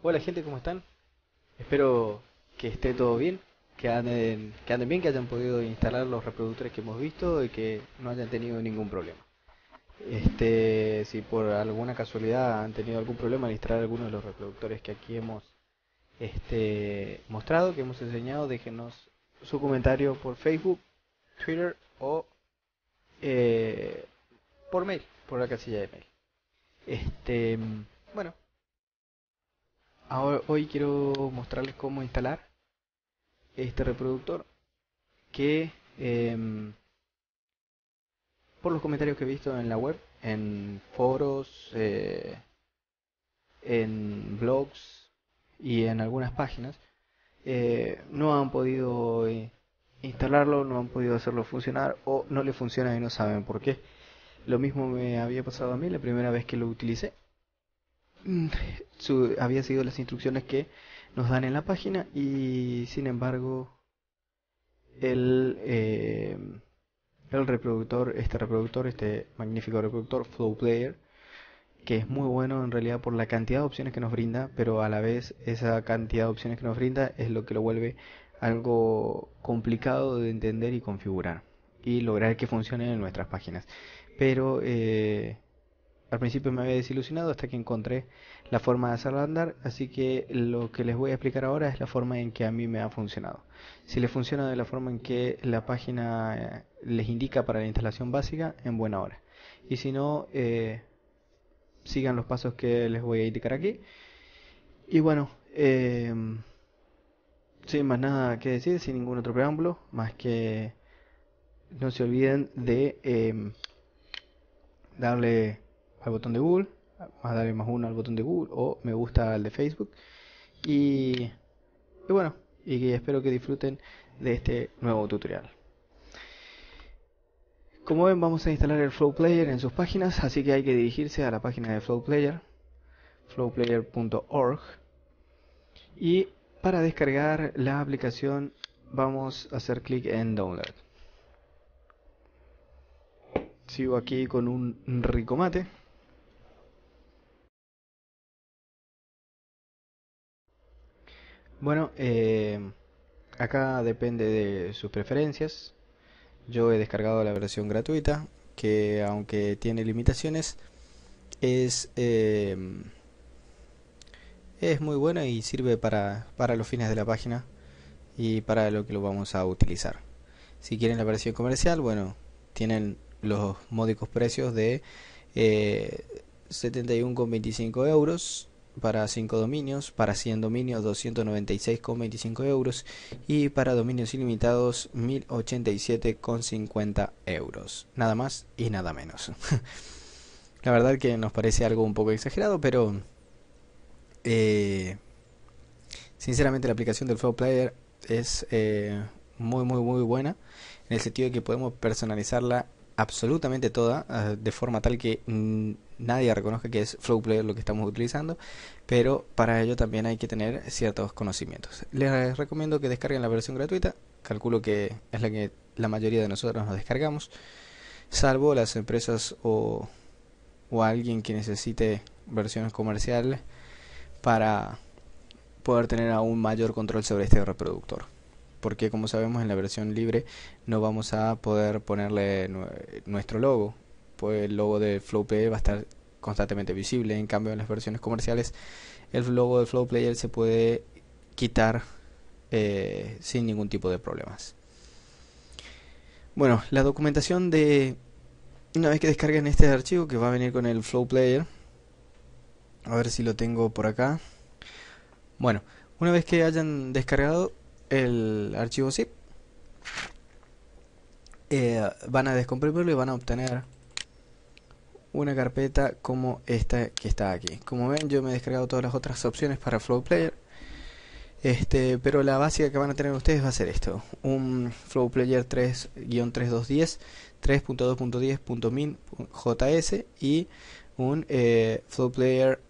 Hola gente, ¿cómo están? Espero que esté todo bien, que anden bien, que hayan podido instalar los reproductores que hemos visto y que no hayan tenido ningún problema. Si por alguna casualidad han tenido algún problema al instalar alguno de los reproductores que aquí hemos mostrado, que hemos enseñado, déjenos su comentario por Facebook, Twitter o eh, por mail, por la casilla de mail. Este, bueno, hoy quiero mostrarles cómo instalar este reproductor que por los comentarios que he visto en la web, en foros, en blogs y en algunas páginas, no han podido instalarlo, no han podido hacerlo funcionar o no le funciona y no saben por qué. Lo mismo me había pasado a mí la primera vez que lo utilicé. Mm, Había seguido las instrucciones que nos dan en la página y sin embargo el, eh, este magnífico reproductor Flow Player, que es muy bueno en realidad por la cantidad de opciones que nos brinda, pero a la vez esa cantidad de opciones que nos brinda es lo que lo vuelve algo complicado de entender y configurar y lograr que funcione en nuestras páginas. Pero al principio me había desilusionado hasta que encontré la forma de hacerlo andar, así que lo que les voy a explicar ahora es la forma en que a mí me ha funcionado. Si les funciona de la forma en que la página les indica para la instalación básica, en buena hora. Y si no, sigan los pasos que les voy a indicar aquí. Y bueno, sin más nada que decir, sin ningún otro preámbulo, más que no se olviden de darle al botón de Google, más darle más uno al botón de Google o me gusta al de Facebook. Y, y bueno, y que espero que disfruten de este nuevo tutorial. Como ven, vamos a instalar el Flow Player en sus páginas, así que hay que dirigirse a la página de Flow Player, flowplayer.org, y para descargar la aplicación vamos a hacer clic en Download. Sigo aquí con un rico mate. Bueno, acá depende de sus preferencias. Yo he descargado la versión gratuita, que aunque tiene limitaciones, es, eh, es muy buena y sirve para los fines de la página y para lo que lo vamos a utilizar. Si quieren la versión comercial, bueno, tienen los módicos precios de 71,25 euros para 5 dominios, para 100 dominios 296,25 euros y para dominios ilimitados 1087,50 euros. Nada más y nada menos. La verdad que nos parece algo un poco exagerado, pero eh, sinceramente la aplicación del Flow Player es muy buena en el sentido de que podemos personalizarla absolutamente toda de forma tal que nadie reconozca que es Flow Player lo que estamos utilizando, pero para ello también hay que tener ciertos conocimientos. Les recomiendo que descarguen la versión gratuita, calculo que es la que la mayoría de nosotros nos descargamos, salvo las empresas o alguien que necesite versiones comerciales para poder tener aún mayor control sobre este reproductor, porque como sabemos en la versión libre no vamos a poder ponerle nuestro logo, pues el logo de FlowPay va a estar constantemente visible. En cambio en las versiones comerciales el logo de Flow Player se puede quitar sin ningún tipo de problemas. Bueno, la documentación de una vez que descarguen este archivo que va a venir con el Flow Player, a ver si lo tengo por acá. Bueno, una vez que hayan descargado el archivo zip, van a descomprimirlo y van a obtener una carpeta como esta que está aquí. Como ven, yo me he descargado todas las otras opciones para Flow Player, pero la básica que van a tener ustedes va a ser esto: un Flow Player 3-3210 3.2.10.min.js y un Flow Player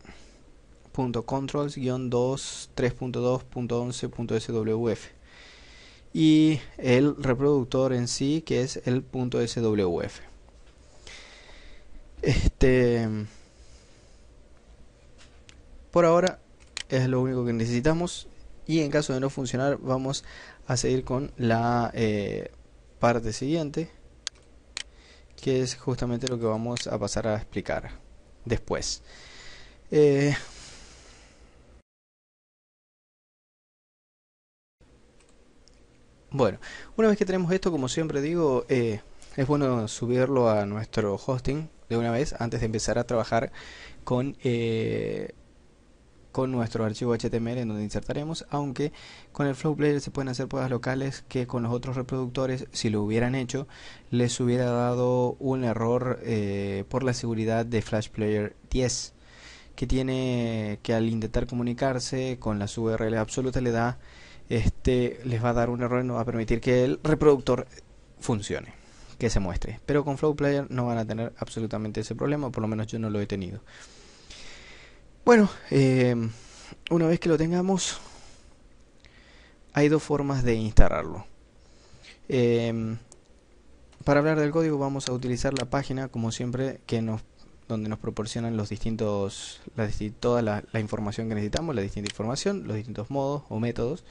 .controls-2 3.2.11.swf y el reproductor en sí, que es el .swf. Por ahora es lo único que necesitamos, y en caso de no funcionar vamos a seguir con la parte siguiente, que es justamente lo que vamos a pasar a explicar después. Bueno, una vez que tenemos esto, como siempre digo, es bueno subirlo a nuestro hosting de una vez antes de empezar a trabajar con nuestro archivo HTML en donde insertaremos, aunque con el Flow Player se pueden hacer pruebas locales que con los otros reproductores, si lo hubieran hecho, les hubiera dado un error por la seguridad de Flash Player 10, que tiene que al intentar comunicarse con las URL absolutas les va a dar un error y no va a permitir que el reproductor funcione, que se muestre. Pero con Flow Player no van a tener absolutamente ese problema, por lo menos yo no lo he tenido. Bueno, una vez que lo tengamos, hay dos formas de instalarlo. Para hablar del código vamos a utilizar la página, como siempre, donde nos proporcionan toda la información que necesitamos, la distinta información, los distintos modos o métodos.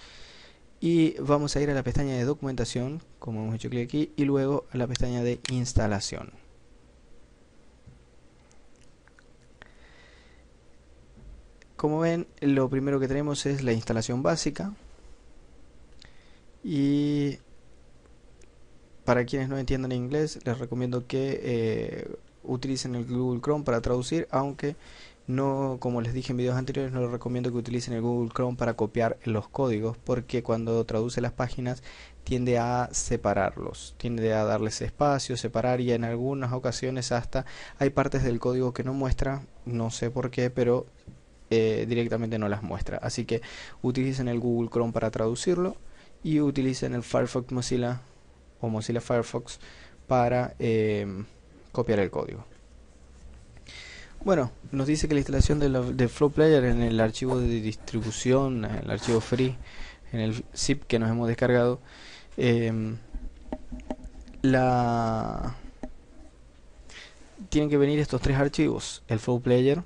Y vamos a ir a la pestaña de documentación, como hemos hecho clic aquí, y luego a la pestaña de instalación. Como ven, lo primero que tenemos es la instalación básica, y para quienes no entiendan inglés les recomiendo que utilicen el Google Chrome para traducir, aunque no, como les dije en videos anteriores, no les recomiendo que utilicen el Google Chrome para copiar los códigos, porque cuando traduce las páginas tiende a separarlos, tiende a darles espacio, separar, y en algunas ocasiones hasta hay partes del código que no muestra, no sé por qué, pero directamente no las muestra. Así que utilicen el Google Chrome para traducirlo y utilicen el Firefox Mozilla o Mozilla Firefox para copiar el código. Bueno, nos dice que la instalación de Flow Player en el archivo de distribución, en el archivo free, en el zip que nos hemos descargado, tienen que venir estos tres archivos: el Flow Player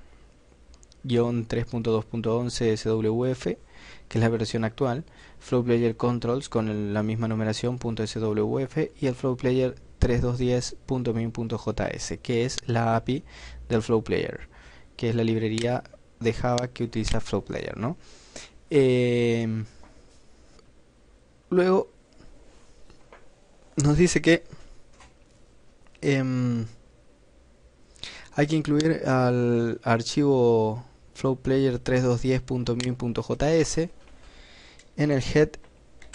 -3.2.11 SWF, que es la versión actual, Flow Player Controls con la misma numeración .swf, y el Flow Player 3210.min.js, que es la API del Flow Player, que es la librería de Java que utiliza Flow Player, ¿no? Luego nos dice que hay que incluir al archivo flowplayer 3210.min.js en el head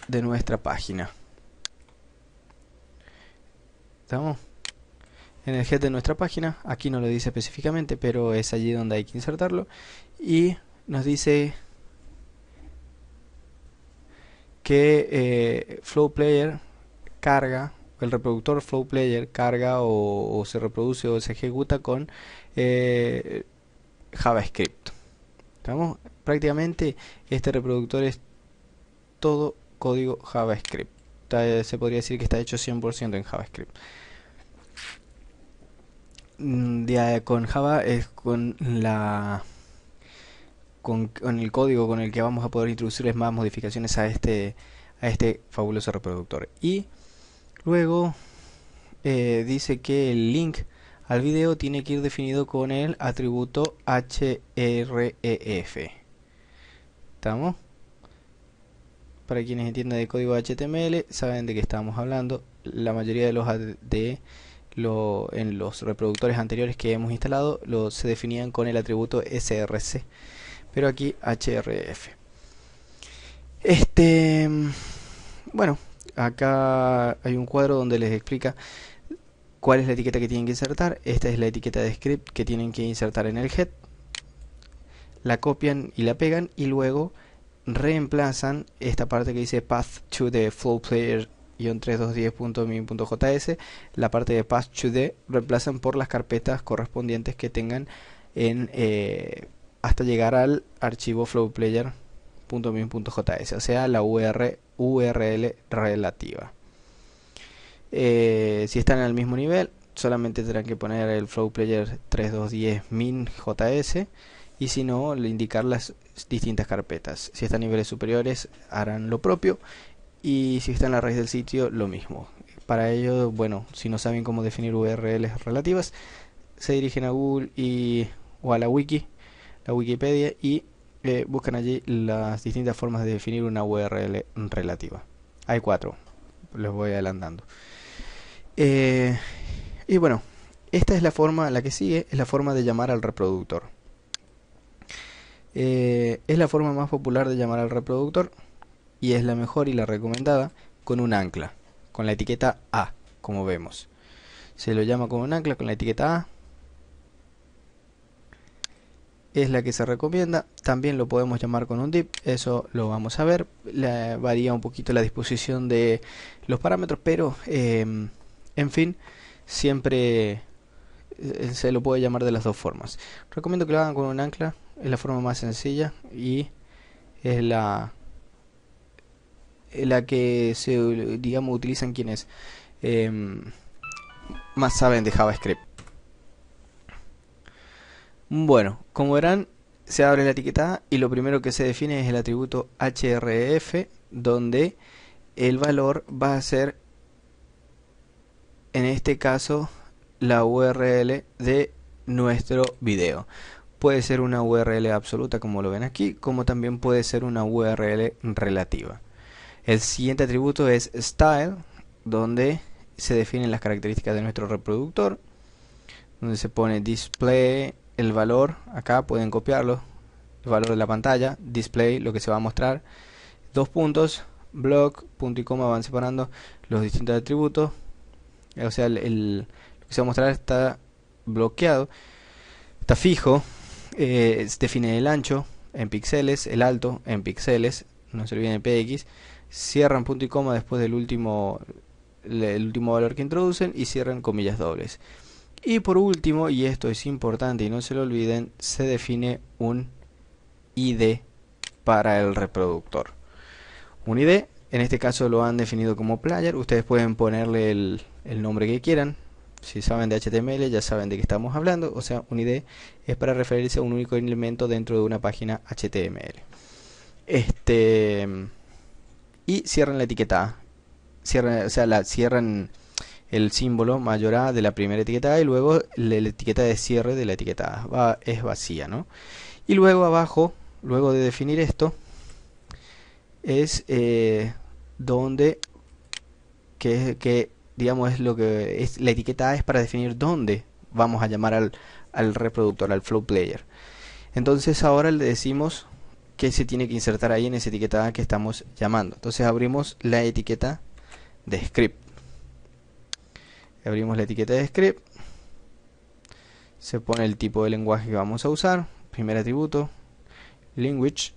de nuestra página. ¿Estamos? En el head de nuestra página, aquí no lo dice específicamente, pero es allí donde hay que insertarlo, y nos dice que Flow Player carga, el reproductor Flow Player carga o se reproduce o se ejecuta con JavaScript. ¿Estamos? Prácticamente este reproductor es todo código JavaScript. Se podría decir que está hecho 100% en JavaScript. Con Java es con el código con el que vamos a poder introducirles más modificaciones a este fabuloso reproductor. Y luego dice que el link al video tiene que ir definido con el atributo href. ¿Estamos? Para quienes entiendan de código HTML saben de qué estamos hablando. La mayoría de en los reproductores anteriores que hemos instalado se definían con el atributo src, pero aquí href. Bueno, acá hay un cuadro donde les explica cuál es la etiqueta que tienen que insertar. Esta es la etiqueta de script que tienen que insertar en el head. La copian y la pegan, y luego reemplazan esta parte que dice path to the flow player -3210.min.js. la parte de path to the reemplazan por las carpetas correspondientes que tengan hasta llegar al archivo flowplayer.min.js, o sea, la URL relativa. Si están al mismo nivel, solamente tendrán que poner el flowplayer 3210 min.js y si no, le indicar las distintas carpetas. Si están a niveles superiores harán lo propio, y si está en la raíz del sitio lo mismo. Para ello, bueno, si no saben cómo definir URLs relativas, se dirigen a Google o a la Wikipedia, y buscan allí las distintas formas de definir una URL relativa. Hay 4, les voy adelantando. Y bueno, esta es la forma, la que sigue es la forma de llamar al reproductor. Es la forma más popular de llamar al reproductor, y es la mejor y la recomendada, con un ancla, con la etiqueta A, como vemos. Se lo llama con un ancla, con la etiqueta A. Es la que se recomienda. También lo podemos llamar con un div, eso lo vamos a ver. Varía un poquito la disposición de los parámetros, pero en fin, siempre se lo puede llamar de las dos formas. Recomiendo que lo hagan con un ancla, es la forma más sencilla y es la que digamos, utilizan quienes más saben de JavaScript. Bueno, como verán, se abre la etiqueta A y lo primero que se define es el atributo href, donde el valor va a ser, en este caso, la URL de nuestro video. Puede ser una URL absoluta, como lo ven aquí, como también puede ser una URL relativa. El siguiente atributo es style, donde se definen las características de nuestro reproductor, donde se pone display, el valor, acá pueden copiarlo, el valor de la pantalla, display, lo que se va a mostrar, 2 puntos, block, punto y coma, van separando los distintos atributos, o sea, lo que se va a mostrar está bloqueado, está fijo, se define el ancho en píxeles, el alto en píxeles, no se olviden de px, cierran punto y coma después del último valor que introducen y cierran comillas dobles. Y por último, y esto es importante y no se lo olviden, se define un ID para el reproductor. Un ID, en este caso lo han definido como player, ustedes pueden ponerle el nombre que quieran. Si saben de HTML ya saben de qué estamos hablando, o sea, un ID es para referirse a un único elemento dentro de una página HTML. Y cierran la etiqueta A. Cierran el símbolo mayor A de la primera etiqueta A y luego la etiqueta de cierre de la etiqueta A es vacía, ¿no? Y luego abajo, luego de definir esto, es donde digamos es lo que es la etiqueta A, es para definir dónde vamos a llamar al reproductor, al flow player. Entonces ahora le decimos que se tiene que insertar ahí en esa etiqueta A que estamos llamando. Entonces abrimos la etiqueta de script. Abrimos la etiqueta de script, se pone el tipo de lenguaje que vamos a usar, primer atributo, language,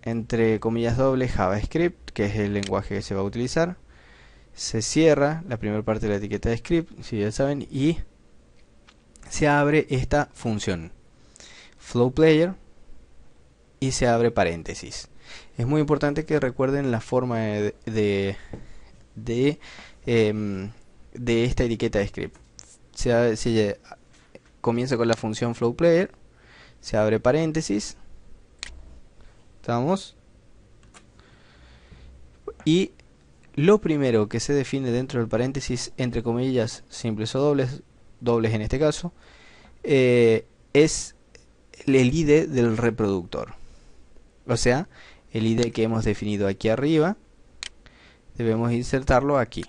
entre comillas dobles, JavaScript, que es el lenguaje que se va a utilizar, se cierra la primera parte de la etiqueta de script, si ya saben, y se abre esta función, flow player, y se abre paréntesis. Es muy importante que recuerden la forma de esta etiqueta de script. Se comienza con la función flow player, se abre paréntesis, estamos, y lo primero que se define dentro del paréntesis, entre comillas simples o dobles en este caso, es el ID del reproductor, o sea, el ID que hemos definido aquí arriba debemos insertarlo aquí.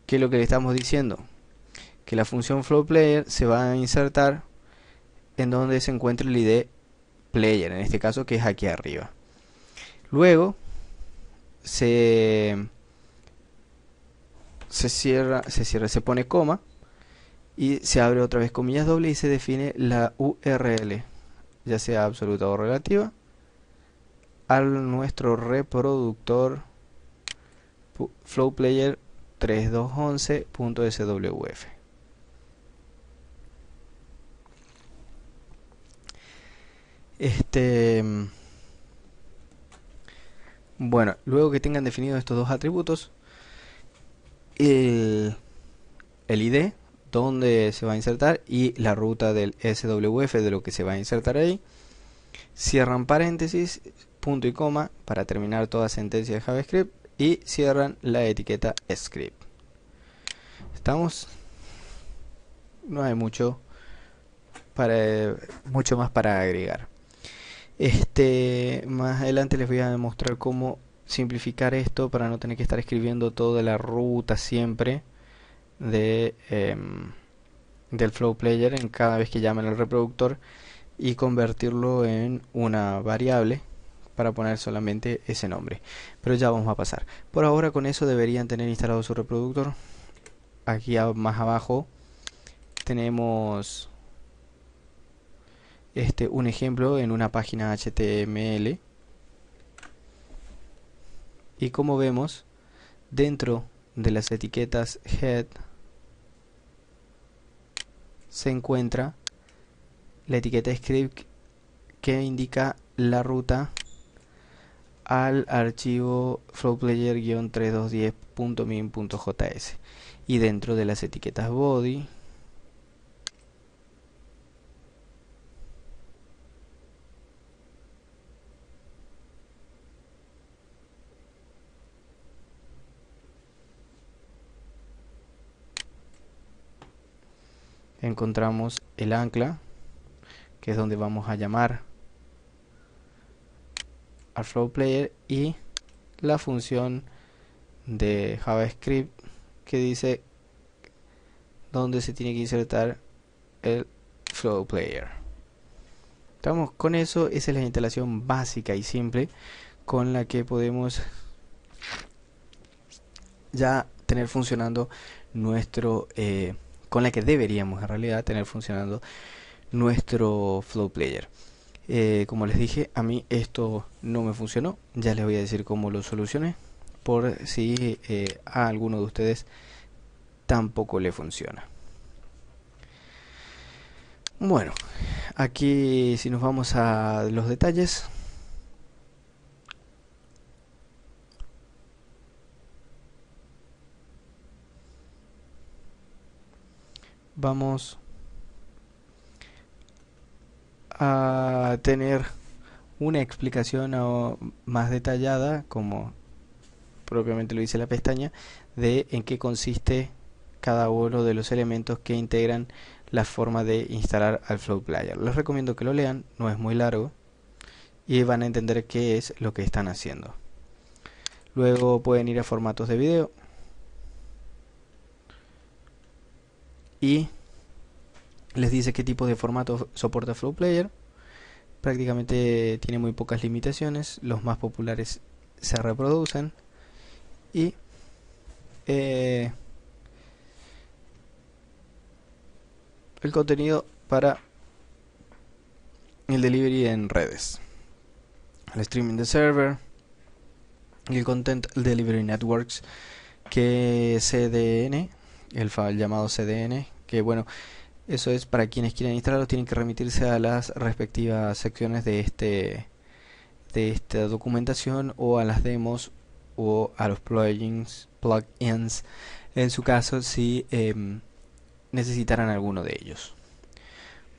¿Qué es lo que le estamos diciendo? Que la función flowPlayer se va a insertar en donde se encuentre el ID player, en este caso que es aquí arriba. Luego se pone coma y se abre otra vez comillas dobles y se define la URL, ya sea absoluta o relativa, al nuestro reproductor flowplayer 3211.swf. Bueno, luego que tengan definidos estos dos atributos, el ID dónde se va a insertar y la ruta del SWF de lo que se va a insertar ahí. Cierran paréntesis, punto y coma para terminar toda sentencia de JavaScript y cierran la etiqueta script. ¿Estamos? No hay mucho más para agregar. Más adelante les voy a demostrar cómo simplificar esto para no tener que estar escribiendo toda la ruta siempre del Flow Player en cada vez que llamen al reproductor y convertirlo en una variable para poner solamente ese nombre. Pero ya vamos a pasar. Por ahora con eso deberían tener instalado su reproductor. Aquí más abajo tenemos un ejemplo en una página HTML. Y como vemos, dentro de las etiquetas head se encuentra la etiqueta script que indica la ruta al archivo flowplayer-3210.min.js, y dentro de las etiquetas body encontramos el ancla, que es donde vamos a llamar al Flow Player, y la función de JavaScript que dice dónde se tiene que insertar el Flow Player. Estamos con eso. Esa es la instalación básica y simple con la que podemos ya tener funcionando nuestro con la que deberíamos en realidad tener funcionando nuestro Flow Player. Como les dije, a mí esto no me funcionó. Ya les voy a decir cómo lo solucioné, por si a alguno de ustedes tampoco le funciona. Bueno, aquí si nos vamos a los detalles, vamos a tener una explicación más detallada, como propiamente lo dice la pestaña, de en qué consiste cada uno de los elementos que integran la forma de instalar al Flow Player. Les recomiendo que lo lean, no es muy largo y van a entender qué es lo que están haciendo. Luego pueden ir a formatos de video y les dice qué tipo de formato soporta Flow Player. Prácticamente tiene muy pocas limitaciones, los más populares se reproducen y el contenido para el delivery en redes, el streaming de server y el Content Delivery Networks, que CDN, el llamado CDN, que bueno, eso es para quienes quieran instalarlo, tienen que remitirse a las respectivas secciones de esta documentación, o a las demos, o a los plugins en su caso, si necesitaran alguno de ellos.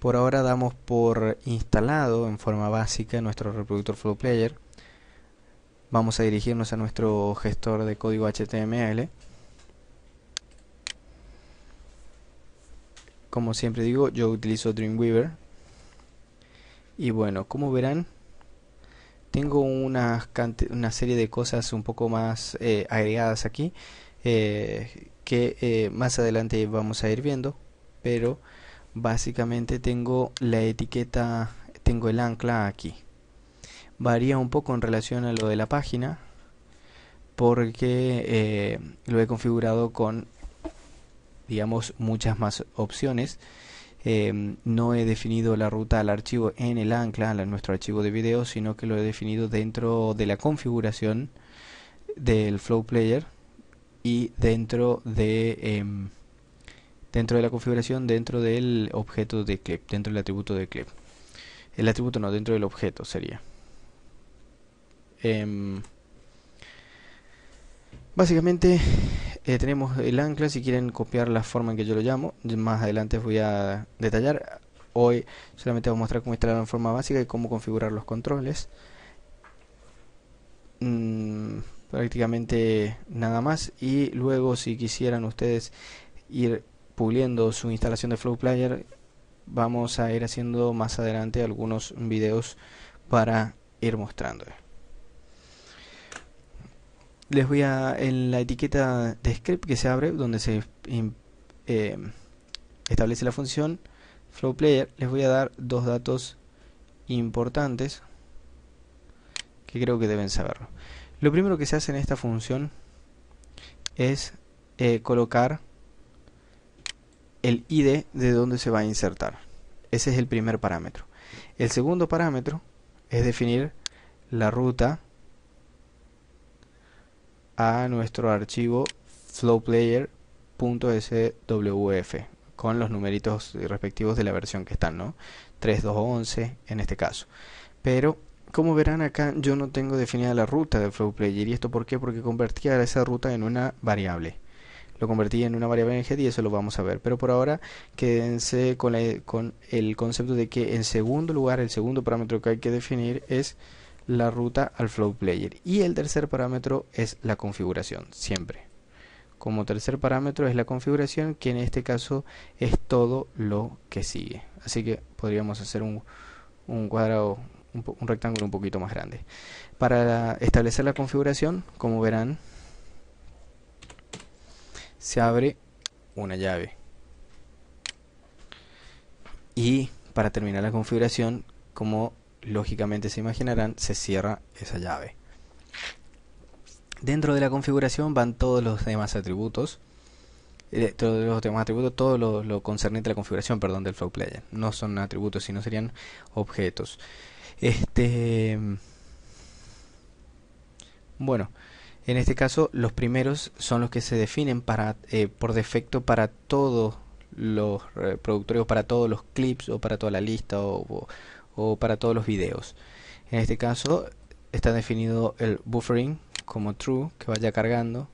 Por ahora damos por instalado en forma básica nuestro reproductor Flow Player. Vamos a dirigirnos a nuestro gestor de código HTML. Como siempre digo, yo utilizo Dreamweaver. Y bueno, como verán, tengo una serie de cosas un poco más agregadas aquí, que más adelante vamos a ir viendo, pero básicamente tengo la etiqueta, tengo el ancla aquí. Varía un poco en relación a lo de la página, porque lo he configurado con, digamos, muchas más opciones. No he definido la ruta al archivo en el ancla, a nuestro archivo de video, sino que lo he definido dentro de la configuración del Flow Player y dentro de la configuración, dentro del objeto de clip, dentro del atributo de clip. El atributo no, dentro del objeto sería. Básicamente tenemos el ancla. Si quieren copiar la forma en que yo lo llamo, más adelante voy a detallar. Hoy solamente voy a mostrar cómo instalar en forma básica y cómo configurar los controles. Prácticamente nada más. Y luego, si quisieran ustedes ir puliendo su instalación de Flow Player, vamos a ir haciendo más adelante algunos videos para ir mostrando. Les voy a, en la etiqueta de script que se abre, donde se establece la función Flow Player, les voy a dar dos datos importantes que creo que deben saberlo. Lo primero que se hace en esta función es colocar el ID de donde se va a insertar. Ese es el primer parámetro. El segundo parámetro es definir la ruta a nuestro archivo flowplayer.swf con los numeritos respectivos de la versión que están, ¿no? 3.2.11 en este caso. Pero como verán acá, yo no tengo definida la ruta del flowplayer. ¿Y esto por qué? Porque convertí a esa ruta en una variable. Lo convertí en una variable en head y eso lo vamos a ver. Pero por ahora quédense con el concepto de que en segundo lugar, el segundo parámetro que hay que definir es la ruta al flow player. Y el tercer parámetro es la configuración, siempre. Como tercer parámetro es la configuración, que en este caso es todo lo que sigue. Así que podríamos hacer un cuadrado, un rectángulo un poquito más grande. Para establecer la configuración, como verán, se abre una llave. Y para terminar la configuración, como lógicamente se imaginarán, se cierra esa llave. Dentro de la configuración van todos los demás atributos. Todo lo concerniente a la configuración, perdón, del Flow Player. No son atributos, sino serían objetos. Bueno, en este caso los primeros son los que se definen por defecto para todos los reproductores, o para todos los clips, o para toda la lista, o para todos los videos. En este caso está definido el buffering como true, que vaya cargando,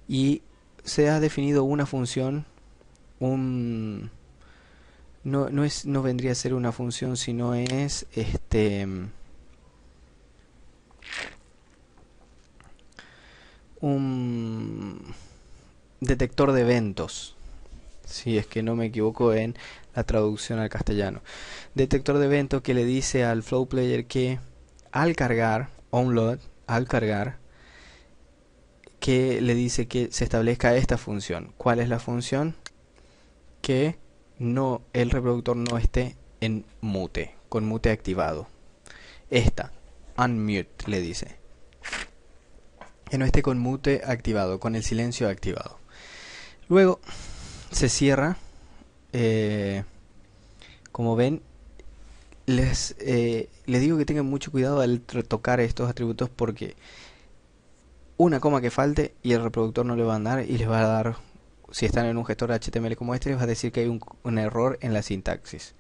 y se ha definido una función, no vendría a ser una función, sino es un detector de eventos, si es que no me equivoco en la traducción al castellano. Detector de eventos que le dice al Flow Player que al cargar, onload, al cargar, que le dice que se establezca esta función. ¿Cuál es la función? Que el reproductor no esté en mute, con mute activado. Esta, unmute, le dice. Que no esté con mute activado, con el silencio activado. Luego se cierra. Como ven, les digo que tengan mucho cuidado al tocar estos atributos, porque una coma que falte y el reproductor no le va a andar, y les va a dar, si están en un gestor HTML como este, les va a decir que hay un error en la sintaxis.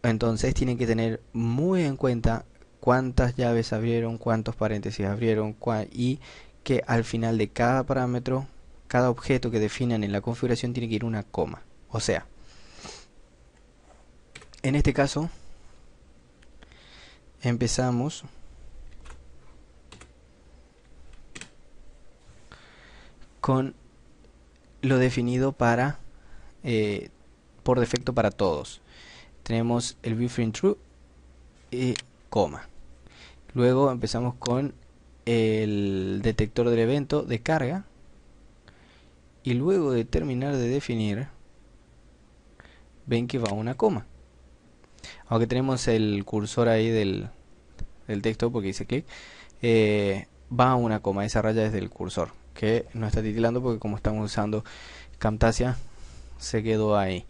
Entonces tienen que tener muy en cuenta cuántas llaves abrieron, cuántos paréntesis abrieron, y que al final de cada parámetro, cada objeto que definan en la configuración, tiene que ir una coma. O sea, en este caso empezamos con lo definido para por defecto para todos. Tenemos el buffering true y coma. Luego empezamos con el detector del evento de carga, y luego de terminar de definir, ven que va una coma. Aunque tenemos el cursor ahí del texto, porque dice clic, va a una coma. Esa raya es del cursor, que no está titilando porque como estamos usando Camtasia, se quedó ahí.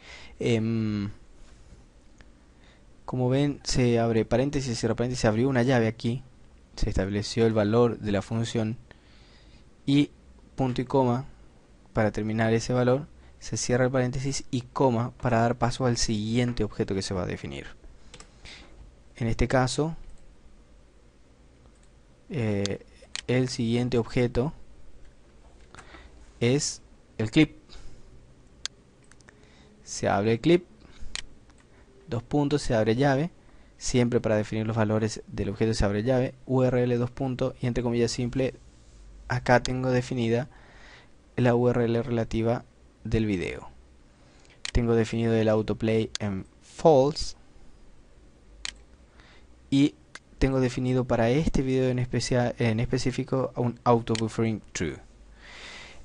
Como ven, se abre paréntesis, cierra paréntesis, se abrió una llave aquí, se estableció el valor de la función, y punto y coma para terminar ese valor, se cierra el paréntesis, y coma para dar paso al siguiente objeto que se va a definir. En este caso, el siguiente objeto es el clip. Se abre el clip, dos puntos, se abre llave. Siempre para definir los valores del objeto se abre llave, URL dos puntos y entre comillas simple. Acá tengo definida la URL relativa del video. Tengo definido el autoplay en false y tengo definido para este video en específico un autobuffering true.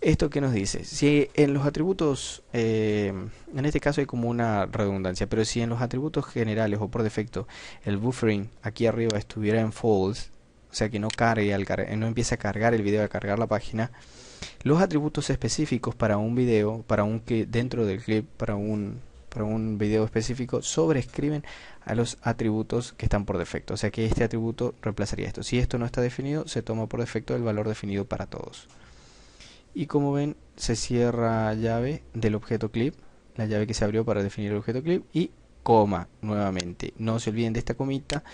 ¿Esto qué nos dice? Si en los atributos, en este caso hay como una redundancia, pero si en los atributos generales o por defecto el buffering aquí arriba estuviera en false, o sea que no cargue, no empiece a cargar el video, a cargar la página, los atributos específicos para un video, dentro del clip, para un video específico, sobrescriben a los atributos que están por defecto. O sea que este atributo reemplazaría esto. Si esto no está definido, se toma por defecto el valor definido para todos. Y como ven, se cierra llave del objeto clip, la llave que se abrió para definir el objeto clip, y coma nuevamente. No se olviden de esta comita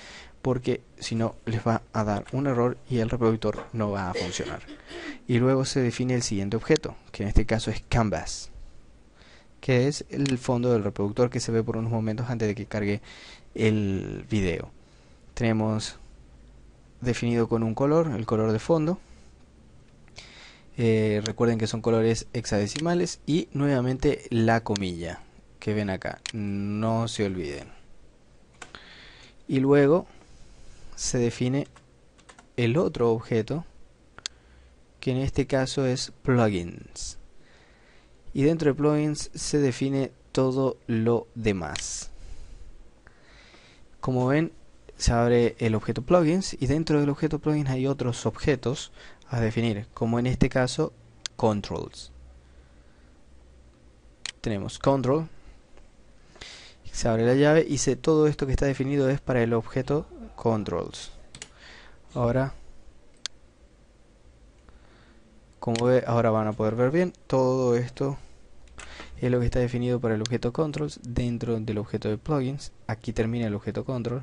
porque si no les va a dar un error y el reproductor no va a funcionar. Y luego se define el siguiente objeto, que en este caso es canvas, que es el fondo del reproductor que se ve por unos momentos antes de que cargue el video. Tenemos definido con un color, el color de fondo. Recuerden que son colores hexadecimales y nuevamente la comilla que ven acá, no se olviden. Y luego se define el otro objeto, que en este caso es plugins, y dentro de plugins se define todo lo demás. Como ven, se abre el objeto plugins y dentro del objeto plugins hay otros objetos a definir, como en este caso controls. Tenemos control, se abre la llave y todo esto que está definido es para el objeto controls. Ahora, como ve, ahora van a poder ver bien, todo esto es lo que está definido para el objeto controls dentro del objeto de plugins. Aquí termina el objeto control.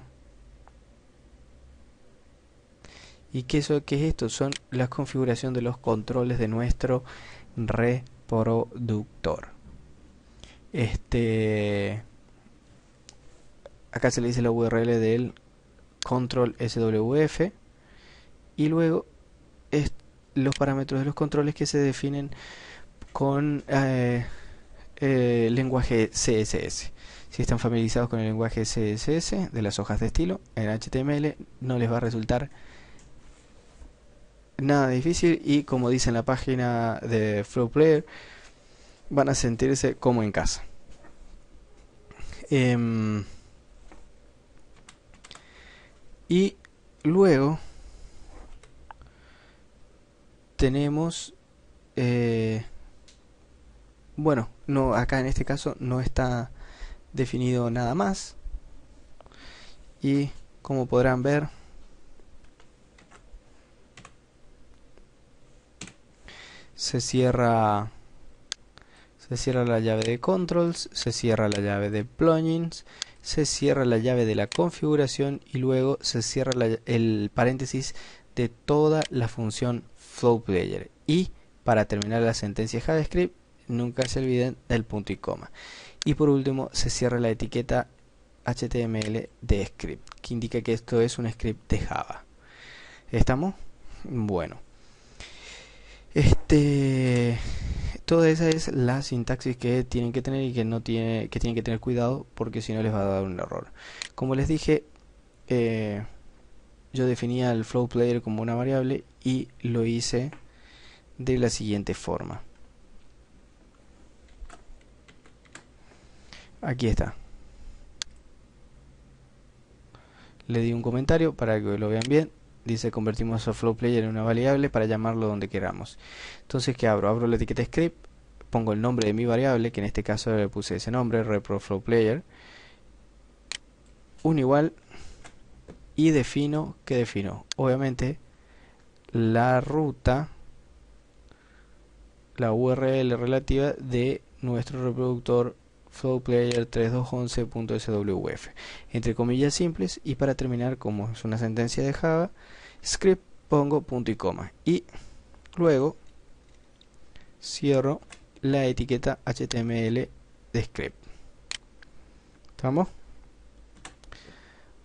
¿Y qué es esto? Son la configuración de los controles de nuestro reproductor. Acá se le dice la URL del control SWF y luego los parámetros de los controles que se definen con lenguaje CSS. Si están familiarizados con el lenguaje CSS de las hojas de estilo en HTML, no les va a resultar nada difícil y, como dice en la página de Flow Player, van a sentirse como en casa. Y luego tenemos bueno, no, acá en este caso no está definido nada más y como podrán ver, se cierra la llave de controls, se cierra la llave de plugins, se cierra la llave de la configuración y luego se cierra el paréntesis de toda la función Flow Player. Y para terminar la sentencia JavaScript, nunca se olviden del punto y coma. Y por último se cierra la etiqueta HTML de script, que indica que esto es un script de Java. ¿Estamos? Bueno. Toda esa es la sintaxis que tienen que tener y que tienen que tener cuidado, porque si no les va a dar un error. Como les dije, yo definía el flow player como una variable y lo hice de la siguiente forma. Aquí está. Le di un comentario para que lo vean bien. Dice: convertimos a flow player en una variable para llamarlo donde queramos. Entonces, ¿qué abro? Abro la etiqueta script, pongo el nombre de mi variable, que en este caso le puse ese nombre, reproflowplayer, un igual, y defino, ¿qué defino? Obviamente la ruta, la URL relativa de nuestro reproductor flowplayer3211.swf, entre comillas simples, y para terminar, como es una sentencia de Java script, pongo punto y coma y luego cierro la etiqueta HTML de script. ¿Estamos?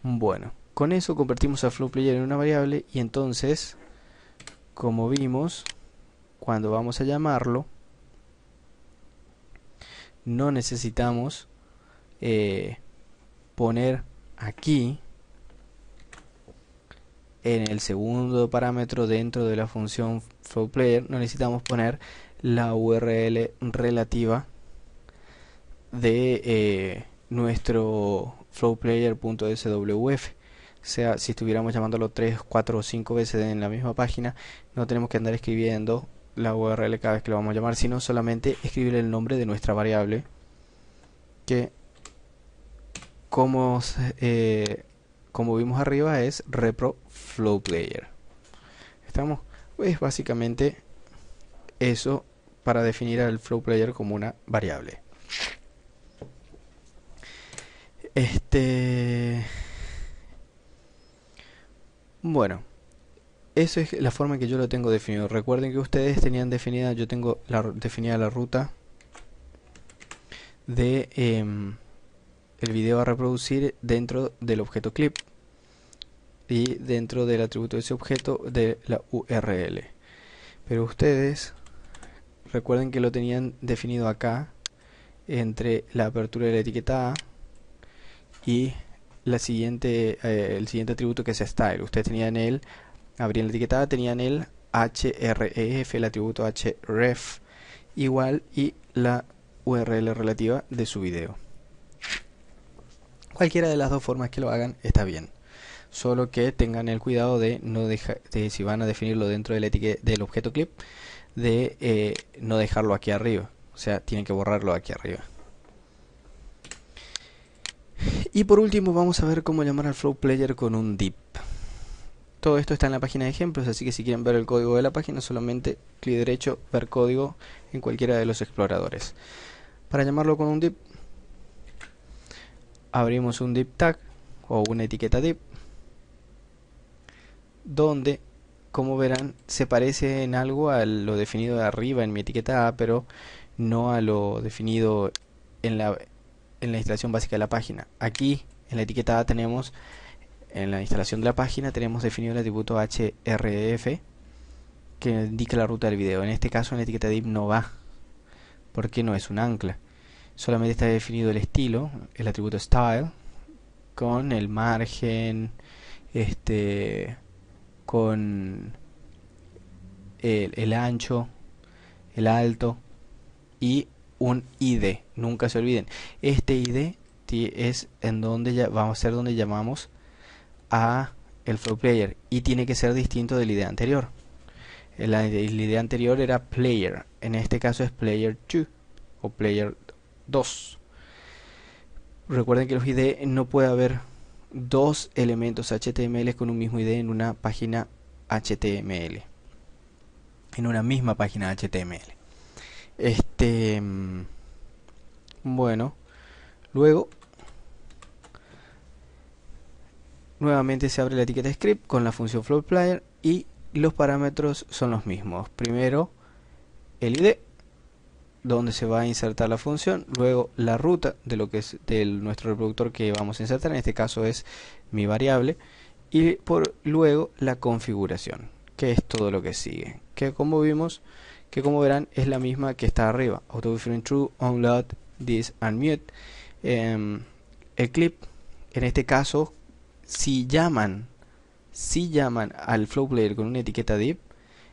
Bueno, con eso convertimos a FlowPlayer en una variable y entonces, como vimos, cuando vamos a llamarlo, no necesitamos poner aquí en el segundo parámetro dentro de la función FlowPlayer, no necesitamos poner la URL relativa de nuestro flowplayer.swf. O sea, si estuviéramos llamándolo 3, 4 o 5 veces en la misma página, no tenemos que andar escribiendo la URL cada vez que lo vamos a llamar, sino solamente escribir el nombre de nuestra variable, que como vimos arriba es repro flowplayer. ¿Estamos? Pues básicamente eso para definir al flowplayer como una variable. Bueno, eso es la forma en que yo lo tengo definido. Recuerden que ustedes tenían definida, yo tengo definida la ruta de el video a reproducir dentro del objeto clip y dentro del atributo de ese objeto de la URL. Pero ustedes recuerden que lo tenían definido acá entre la apertura de la etiqueta A y el siguiente atributo que es style. Ustedes tenían el abrían la etiqueta A, tenían el href, el atributo href igual y la URL relativa de su video. Cualquiera de las dos formas que lo hagan está bien, solo que tengan el cuidado de no dejar, si van a definirlo dentro de la etiqueta del objeto clip, de no dejarlo aquí arriba, o sea, tienen que borrarlo aquí arriba. Y por último vamos a ver cómo llamar al FlowPlayer con un div. Todo esto está en la página de ejemplos, así que si quieren ver el código de la página, solamente clic derecho, ver código en cualquiera de los exploradores. Para llamarlo con un div, abrimos un div tag o una etiqueta div, donde, como verán, se parece en algo a lo definido de arriba en mi etiqueta A, pero no a lo definido en la instalación básica de la página. Aquí en la etiqueta A tenemos, en la instalación de la página, tenemos definido el atributo href que indica la ruta del video. En este caso en la etiqueta div no va, porque no es un ancla. Solamente está definido el estilo, el atributo style, con el margen, con el ancho, el alto y un ID. Nunca se olviden, este ID es en donde vamos a ser donde llamamos a el FlowPlayer y tiene que ser distinto del ID anterior. El ID anterior era player, en este caso es player 2 o player 2. Recuerden que los ID no puede haber dos elementos HTML con un mismo ID en una página HTML, en una misma página HTML. Bueno, luego nuevamente se abre la etiqueta script con la función FlowPlayer y los parámetros son los mismos. Primero el ID, donde se va a insertar la función, luego la ruta de lo que es nuestro reproductor que vamos a insertar, en este caso es mi variable, y luego la configuración, que es todo lo que sigue, que como verán es la misma que está arriba: auto different true, onload, this and mute. El clip, en este caso, si llaman al FlowPlayer con una etiqueta div,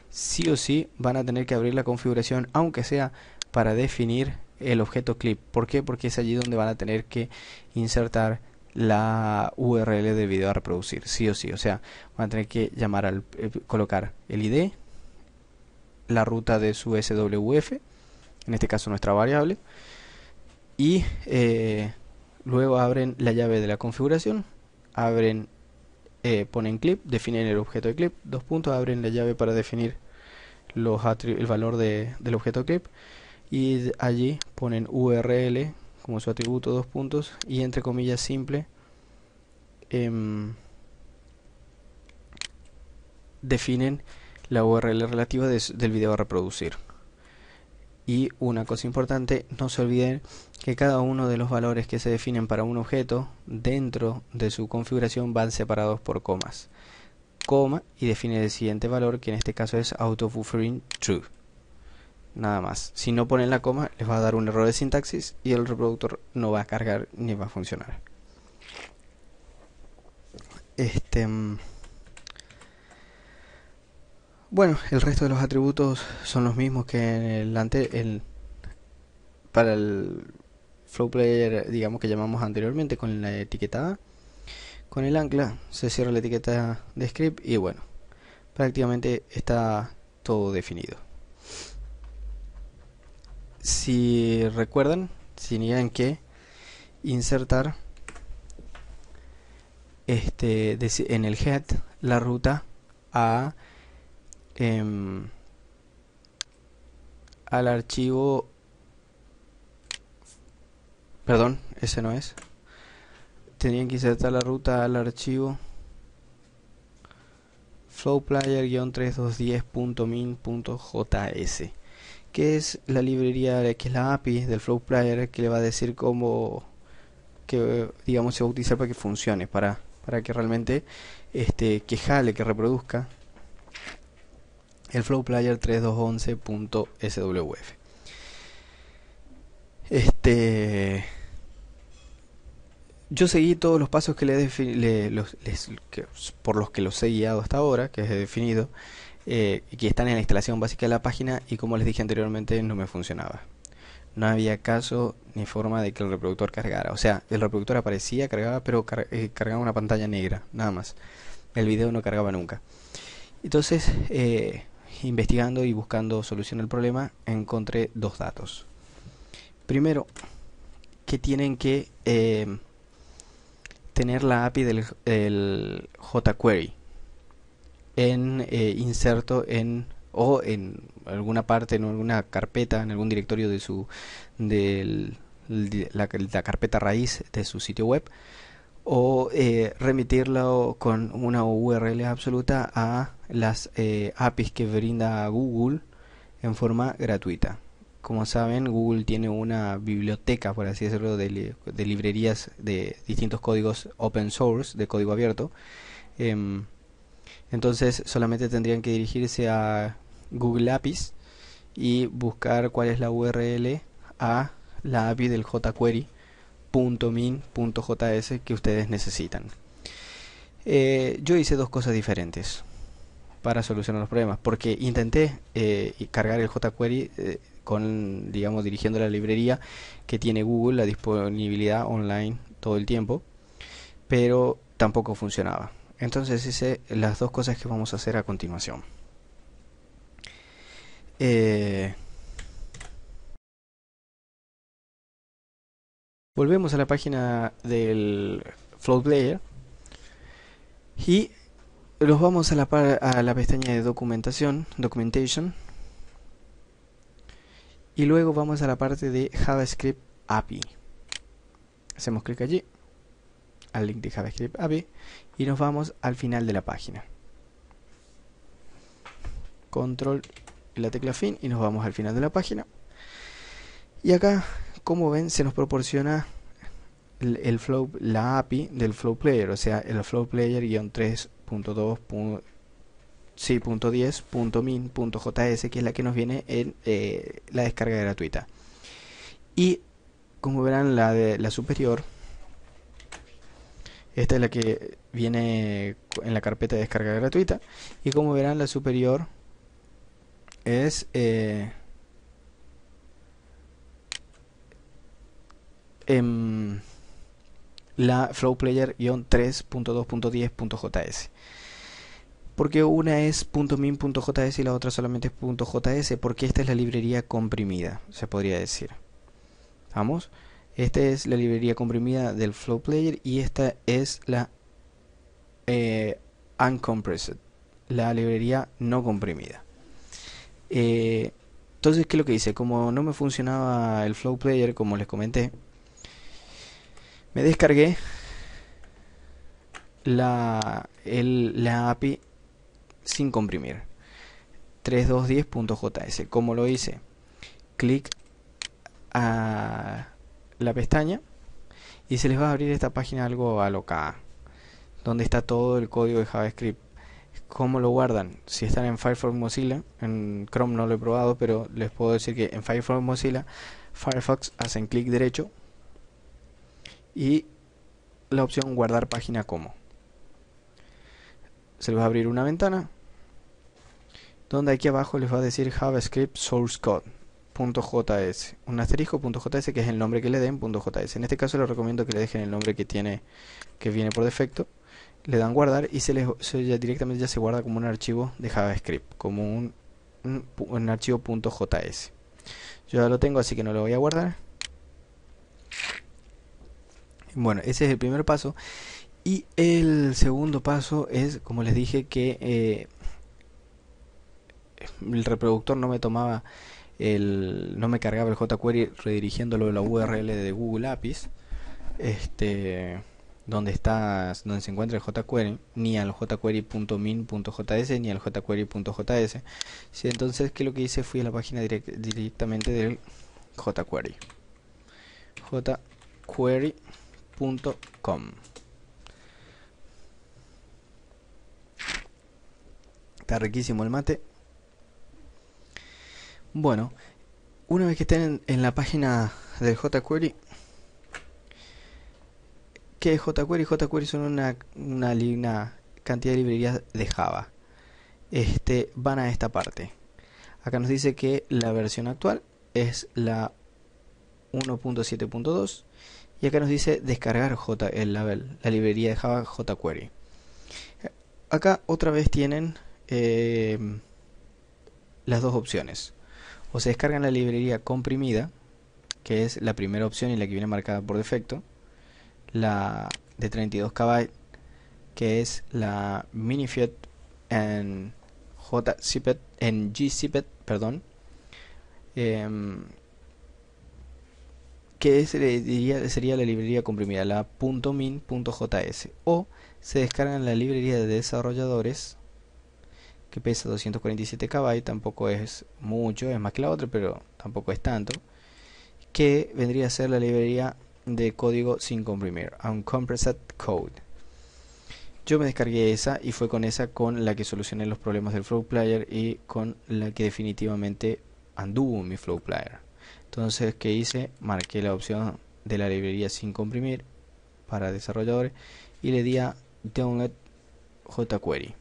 sí o sí van a tener que abrir la configuración, aunque sea para definir el objeto clip. ¿Por qué? Porque es allí donde van a tener que insertar la URL del video a reproducir, sí o sí. O sea, van a tener que llamar colocar el ID, la ruta de su SWF, en este caso nuestra variable, y luego abren la llave de la configuración, ponen clip, definen el objeto de clip, dos puntos, abren la llave para definir el valor del objeto clip, y allí ponen URL como su atributo, dos puntos, y entre comillas simple definen la URL relativa del video a reproducir. Y una cosa importante, no se olviden que cada uno de los valores que se definen para un objeto dentro de su configuración van separados por comas. Coma y define el siguiente valor, que en este caso es autobuffering true. Nada más. Si no ponen la coma, les va a dar un error de sintaxis y el reproductor no va a cargar ni va a funcionar. Bueno, el resto de los atributos son los mismos que en para el flow player, digamos, que llamamos anteriormente, con la etiqueta A. Con el ancla se cierra la etiqueta de script y bueno, prácticamente está todo definido. Si recuerdan, tenían que insertar en el head la ruta al archivo, perdón, ese no es. Tenían que insertar la ruta al archivo flowplayer-3210.min.js, que es la librería, que es la API del flowplayer, que le va a decir cómo, que digamos se va a utilizar para que funcione, para que realmente que jale, que reproduzca el flowplayer 3211.swf. Yo seguí todos los pasos que por los que los he guiado hasta ahora, que he definido, que están en la instalación básica de la página, y como les dije anteriormente, no me funcionaba. No había caso ni forma de que el reproductor cargara. O sea, el reproductor aparecía, cargaba, pero cargaba una pantalla negra, nada más. El video no cargaba nunca. Entonces, investigando y buscando solución al problema, encontré dos datos. Primero, que tienen que tener la API del jQuery inserto en alguna parte, en alguna carpeta, en algún directorio de la carpeta raíz de su sitio web, o remitirlo con una URL absoluta a las APIs que brinda Google en forma gratuita. Como saben, Google tiene una biblioteca, por así decirlo, de librerías de distintos códigos open source, de código abierto. Entonces solamente tendrían que dirigirse a Google APIs y buscar cuál es la URL a la API del jQuery.min.js que ustedes necesitan. Yo hice dos cosas diferentes para solucionar los problemas, porque intenté cargar el jQuery digamos, dirigiendo la librería que tiene Google, la disponibilidad online todo el tiempo, pero tampoco funcionaba. Entonces hice las dos cosas que vamos a hacer a continuación. Volvemos a la página del Flow Player y nos vamos a la pestaña de documentation, y luego vamos a la parte de JavaScript API. Hacemos clic allí, al link de JavaScript API, y nos vamos al final de la página. Control y la tecla fin y nos vamos al final de la página. Y acá, como ven, se nos proporciona la API del Flow Player, o sea, el Flow Player-3.2.10.min.js, que es la que nos viene en la descarga gratuita. Y como verán, la superior, esta es la que viene en la carpeta de descarga gratuita, y como verán, la superior es la Flow Player-3.2.10.js. Porque una es .min.js y la otra solamente es .js, porque esta es la librería comprimida, se podría decir. Vamos, esta es la librería comprimida del Flow Player y esta es la uncompressed, la librería no comprimida. Entonces, ¿qué es lo que hice? Como no me funcionaba el Flow Player, como les comenté, me descargué la API sin comprimir, 3210.js. ¿Cómo lo hice? clic a la pestaña y se les va a abrir esta página algo alocada, donde está todo el código de JavaScript. ¿Cómo lo guardan? Si están en Firefox Mozilla, en Chrome no lo he probado, pero les puedo decir que en Firefox Mozilla, Firefox hacen clic derecho y la opción guardar página como. Se les va a abrir una ventana donde aquí abajo les va a decir JavaScript Source Code .js, un asterisco .js, que es el nombre que le den, .js. En este caso les recomiendo que le dejen el nombre que viene por defecto. Le dan guardar y directamente ya se guarda como un archivo de JavaScript, como un archivo .js. Yo ya lo tengo, así que no lo voy a guardar. Bueno, ese es el primer paso. Y el segundo paso es, como les dije, que el reproductor no me tomaba no me cargaba el jQuery redirigiéndolo a la URL de Google APIs, donde se encuentra el jQuery, ni al jQuery.min.js ni al jQuery.js. Sí, entonces, que lo que hice, fui a la página directamente del jQuery, jQuery.com. Está riquísimo el mate. Bueno, una vez que estén en la página del jQuery, ¿qué es jQuery? jQuery son una cantidad de librerías de Java. Van a esta parte. Acá nos dice que la versión actual es la 1.7.2 y acá nos dice descargar la librería de Java jQuery. Acá otra vez tienen las dos opciones. O se descargan la librería comprimida, que es la primera opción y la que viene marcada por defecto, la de 32 KB, que es la Minified en GZIPET, perdón, que sería la librería comprimida, la .min.js. O se descargan la librería de desarrolladores, que pesa 247 KB, tampoco es mucho, es más que la otra, pero tampoco es tanto, que vendría a ser la librería de código sin comprimir, Uncompressed Code. Yo me descargué esa y fue con esa con la que solucioné los problemas del Flow Player y con la que definitivamente anduvo mi Flow Player. Entonces, ¿qué hice? Marqué la opción de la librería sin comprimir para desarrolladores y le di a Download jQuery.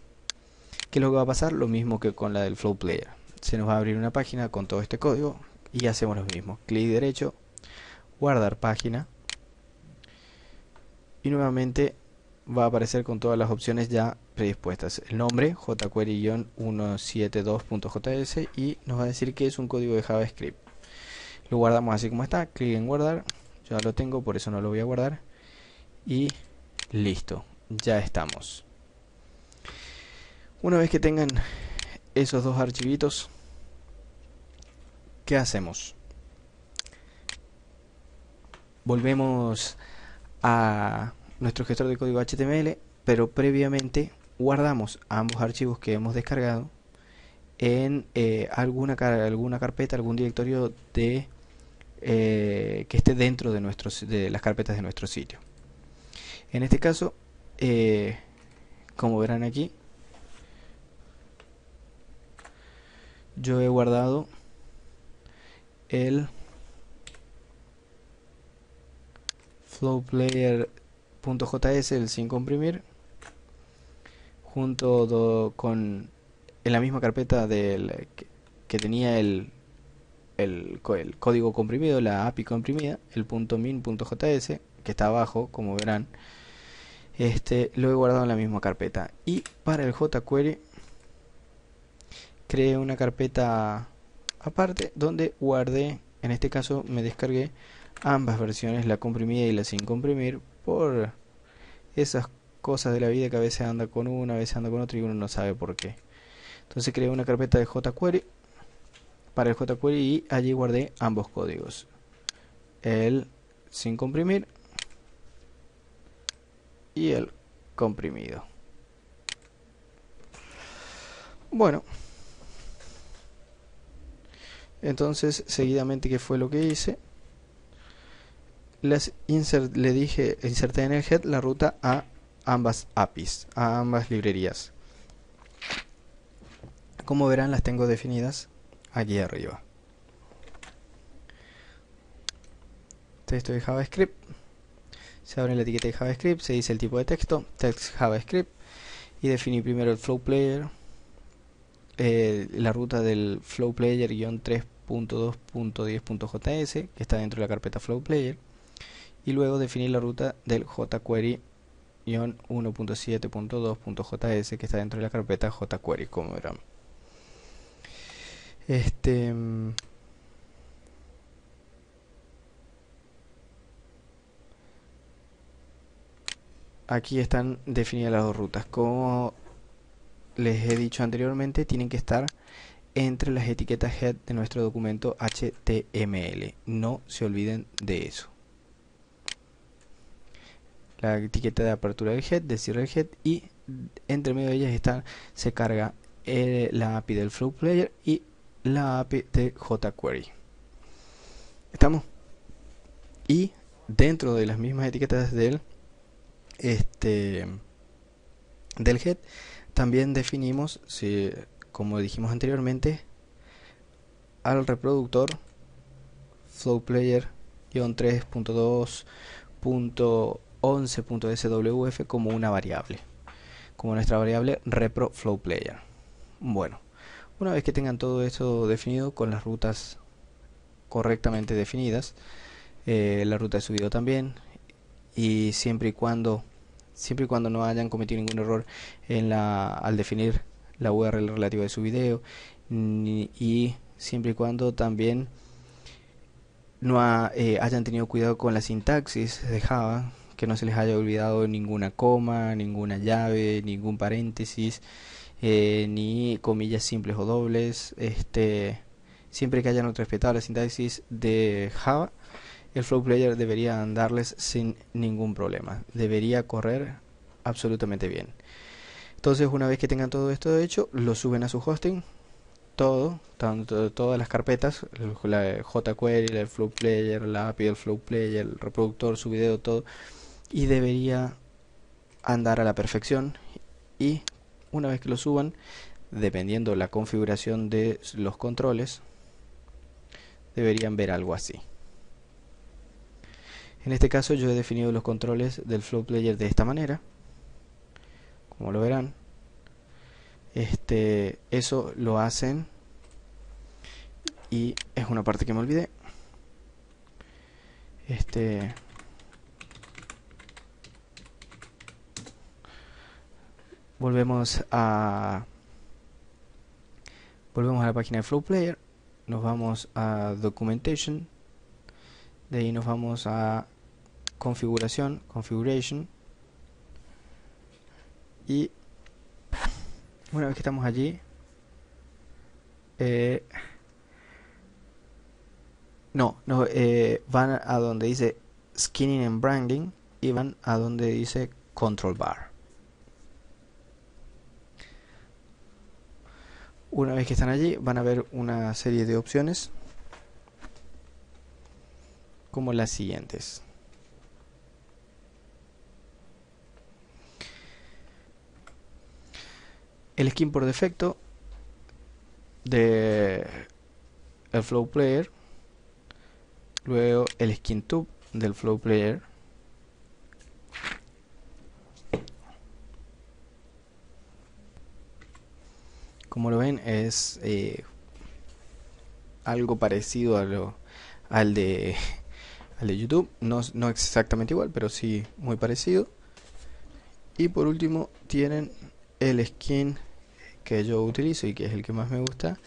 ¿Qué es lo que va a pasar? Lo mismo que con la del Flow Player. Se nos va a abrir una página con todo este código y hacemos lo mismo. Clic derecho, guardar página y nuevamente va a aparecer con todas las opciones ya predispuestas. El nombre, jQuery-172.js, y nos va a decir que es un código de JavaScript. Lo guardamos así como está, clic en guardar. Ya lo tengo, por eso no lo voy a guardar. Y listo, ya estamos. Una vez que tengan esos dos archivitos, ¿qué hacemos? Volvemos a nuestro gestor de código HTML, pero previamente guardamos ambos archivos que hemos descargado en alguna carpeta, algún directorio que esté dentro de las carpetas de nuestro sitio. En este caso, como verán aquí, yo he guardado el flowplayer.js, el sin comprimir, junto con en la misma carpeta que tenía el código comprimido, la API comprimida, el .min.js, que está abajo, como verán. Lo he guardado en la misma carpeta. Y para el jQuery creé una carpeta aparte donde guardé, en este caso me descargué ambas versiones, la comprimida y la sin comprimir, por esas cosas de la vida que a veces anda con una, a veces anda con otra y uno no sabe por qué. Entonces creé una carpeta de jQuery para el jQuery y allí guardé ambos códigos, el sin comprimir y el comprimido. Bueno, Entonces, seguidamente, ¿qué fue lo que hice? Le dije, inserté en el head la ruta a ambas APIs, a ambas librerías. Como verán, las tengo definidas aquí arriba. Texto de JavaScript. Se abre la etiqueta de JavaScript, se dice el tipo de texto, text JavaScript, y definí primero el flow player, la ruta del flow player -3.2.10.js, que está dentro de la carpeta flow player, y luego definí la ruta del jQuery 1.7.2.js, que está dentro de la carpeta jQuery, como verán. Aquí están definidas las dos rutas. Como les he dicho anteriormente, tienen que estar entre las etiquetas head de nuestro documento HTML. No se olviden de eso. La etiqueta de apertura del head, de cierre del head, y entre medio de ellas se carga la API del Flow Player y la API de jQuery. ¿Estamos? Y dentro de las mismas etiquetas del head también definimos, como dijimos anteriormente, al reproductor flow player -3.2.11.swf como una variable, como nuestra variable repro flow player. Bueno, una vez que tengan todo esto definido con las rutas correctamente definidas, la ruta de subido también, y siempre y cuando no hayan cometido ningún error al definir la URL relativa de su video, y siempre y cuando también no hayan tenido cuidado con la sintaxis de Java, que no se les haya olvidado ninguna coma, ninguna llave, ningún paréntesis, ni comillas simples o dobles. Siempre que hayan respetado la sintaxis de Java, el Flow Player debería andarles sin ningún problema. Debería correr absolutamente bien. Entonces, una vez que tengan todo esto hecho, lo suben a su hosting. Todas las carpetas, la jQuery, el Flow Player, la API del Flow Player, el reproductor, su video, todo. Y debería andar a la perfección. Y una vez que lo suban, dependiendo de la configuración de los controles, deberían ver algo así. En este caso yo he definido los controles del Flow Player de esta manera, como lo verán. Eso lo hacen, y es una parte que me olvidé. Volvemos a la página de Flow Player, nos vamos a Documentation, de ahí nos vamos a Configuration, y una vez que estamos allí, van a donde dice Skinning and Branding y van a donde dice Control Bar. Una vez que están allí, van a ver una serie de opciones como las siguientes. El skin por defecto de el Flow Player, luego el skin tube del Flow Player, como lo ven es algo parecido al de YouTube, no exactamente igual, pero sí muy parecido. Y por último tienen el skin que yo utilizo y que es el que más me gusta,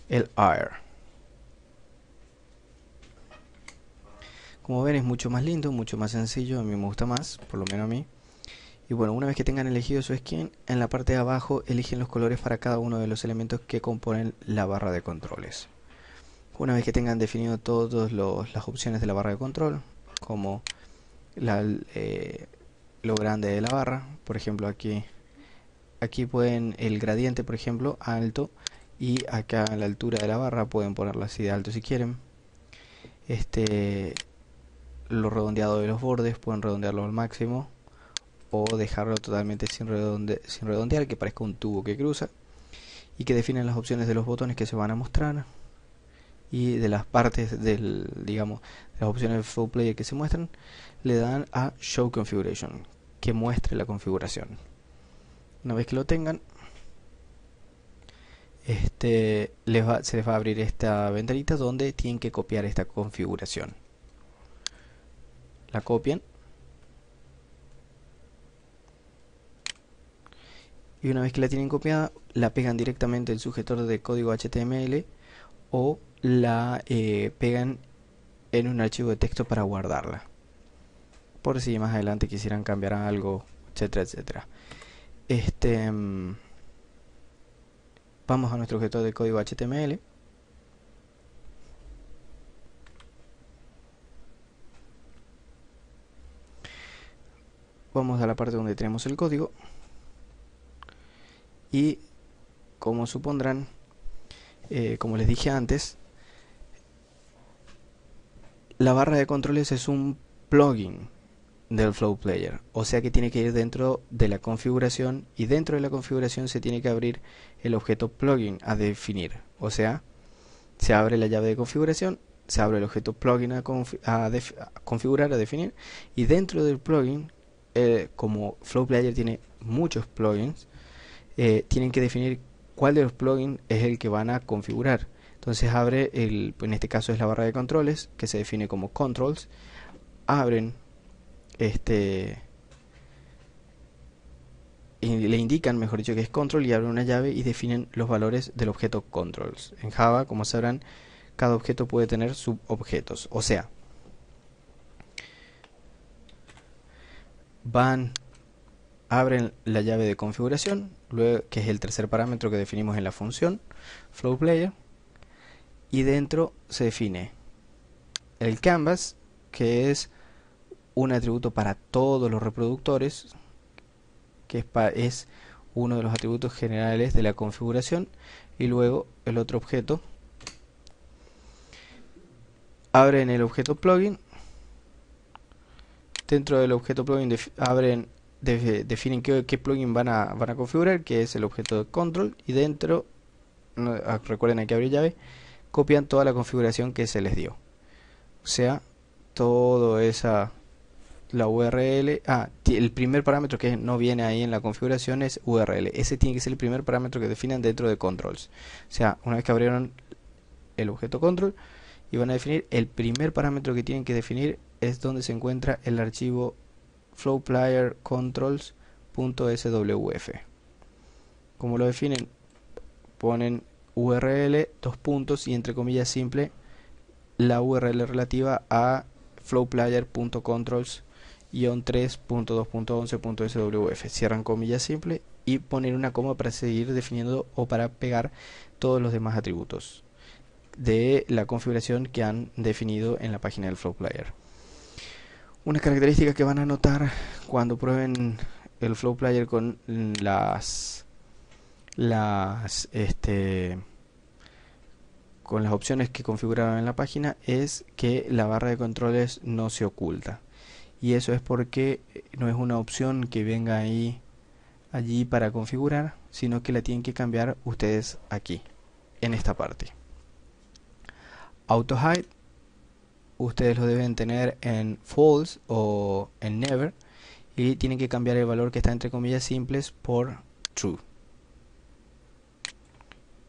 el Air. Como ven, es mucho más lindo, mucho más sencillo, a mí me gusta más, por lo menos a mí. Y bueno, una vez que tengan elegido su skin, en la parte de abajo eligen los colores para cada uno de los elementos que componen la barra de controles. Una vez que tengan definido todas las opciones de la barra de control, como lo grande de la barra, por ejemplo aquí pueden el gradiente, por ejemplo, alto, y acá a la altura de la barra pueden ponerla así de alto si quieren. Lo redondeado de los bordes pueden redondearlo al máximo o dejarlo totalmente sin redondear, que parezca un tubo que cruza, y que definen las opciones de los botones que se van a mostrar y de las partes del, digamos, de las opciones del Flow Player que se muestran, le dan a Show Configuration, que muestre la configuración. Una vez que lo tengan, se les va a abrir esta ventanita donde tienen que copiar esta configuración. La copian y una vez que la tienen copiada, la pegan directamente el sujetor de código HTML o la pegan en un archivo de texto para guardarla, por si más adelante quisieran cambiar algo, etcétera, etcétera. Vamos a nuestro objeto de código HTML. Vamos a la parte donde tenemos el código y, como supondrán, como les dije antes, la barra de controles es un plugin del Flow Player, o sea que tiene que ir dentro de la configuración, y dentro de la configuración se tiene que abrir el objeto plugin a definir, o sea, se abre la llave de configuración, se abre el objeto plugin a configurar, a definir, y dentro del plugin, como Flow Player tiene muchos plugins, tienen que definir cuál de los plugins es el que van a configurar. Entonces abre en este caso es la barra de controles, que se define como controls. Abren y le indican, mejor dicho, que es control, y abren una llave y definen los valores del objeto controls. En Java, como sabrán, cada objeto puede tener subobjetos, o sea, abren la llave de configuración, luego, que es el tercer parámetro que definimos en la función Flow Player, y dentro se define el canvas, que es un atributo para todos los reproductores, que es uno de los atributos generales de la configuración, y luego el otro objeto. Abren el objeto plugin, dentro del objeto plugin definen qué plugin van a configurar, que es el objeto de control, y dentro, recuerden, hay que abrir llave, copian toda la configuración que se les dio, o sea, todo esa, la URL, el primer parámetro que no viene ahí en la configuración es URL, ese tiene que ser el primer parámetro que definan dentro de controls, o sea, una vez que abrieron el objeto control y van a definir, el primer parámetro que tienen que definir es donde se encuentra el archivo flowplayercontrols.swf. Como lo definen, ponen URL, dos puntos y entre comillas simple la URL relativa a flowplayer.controls-3.2.11.swf. Cierran comillas simple y ponen una coma para seguir definiendo o para pegar todos los demás atributos de la configuración que han definido en la página del Flow Player. Una característica que van a notar cuando prueben el Flow Player con con las opciones que configuraron en la página es que la barra de controles no se oculta, y eso es porque no es una opción que venga allí para configurar, sino que la tienen que cambiar ustedes aquí en esta parte. Auto hide ustedes lo deben tener en false o en never, y tienen que cambiar el valor que está entre comillas simples por true,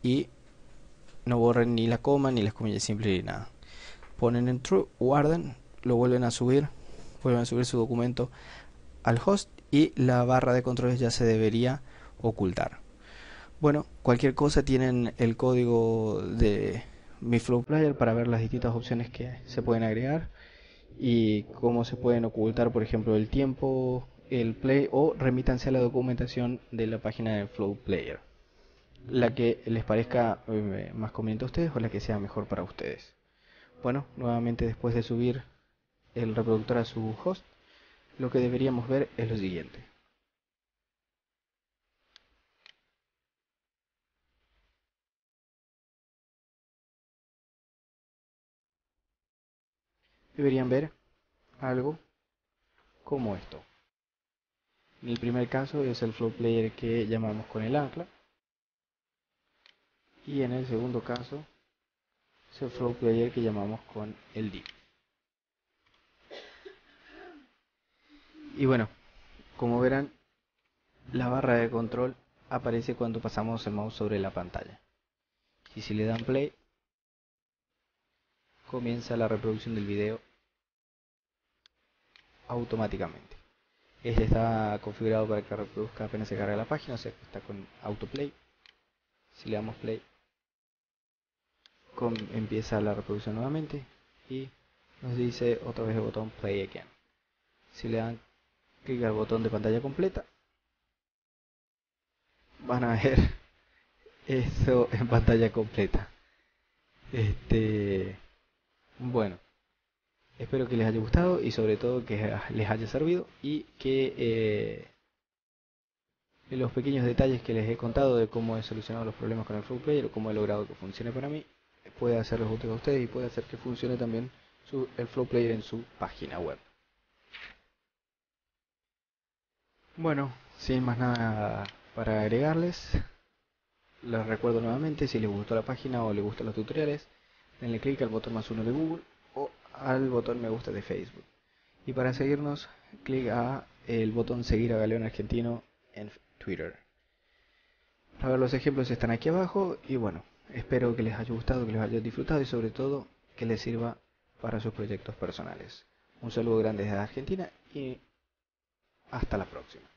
y no borren ni la coma ni las comillas simples ni nada. Ponen en true, guardan, lo vuelven a subir su documento al host y la barra de controles ya se debería ocultar. Bueno, cualquier cosa tienen el código de mi Flow Player para ver las distintas opciones que se pueden agregar y cómo se pueden ocultar, por ejemplo, el tiempo, el play, o remítanse a la documentación de la página de Flow Player, la que les parezca más conveniente a ustedes o la que sea mejor para ustedes. Bueno, nuevamente, después de subir el reproductor a su host, lo que deberíamos ver es lo siguiente. deberían ver algo como esto. En el primer caso es el flow player que llamamos con el ancla, y en el segundo caso es el flow player que llamamos con el div. Y bueno, como verán, la barra de control aparece cuando pasamos el mouse sobre la pantalla. Y si le dan play, comienza la reproducción del video automáticamente. Este está configurado para que reproduzca apenas se carga la página, o sea que está con autoplay. Si le damos play, empieza la reproducción nuevamente y nos dice otra vez el botón play again. Si le dan clic al botón de pantalla completa, van a ver eso en pantalla completa. Bueno, espero que les haya gustado y sobre todo que les haya servido, y que los pequeños detalles que les he contado de cómo he solucionado los problemas con el Flow Player o cómo he logrado que funcione para mí puede hacerles útil a ustedes y puede hacer que funcione también el Flow Player en su página web. Bueno, sin más nada para agregarles, les recuerdo nuevamente: si les gustó la página o les gustan los tutoriales, denle clic al botón +1 de Google o al botón me gusta de Facebook. Y para seguirnos, clic a el botón seguir a Galeón Argentino en Twitter. A ver, los ejemplos están aquí abajo y bueno, espero que les haya gustado, que les haya disfrutado y sobre todo que les sirva para sus proyectos personales. Un saludo grande desde Argentina y hasta la próxima.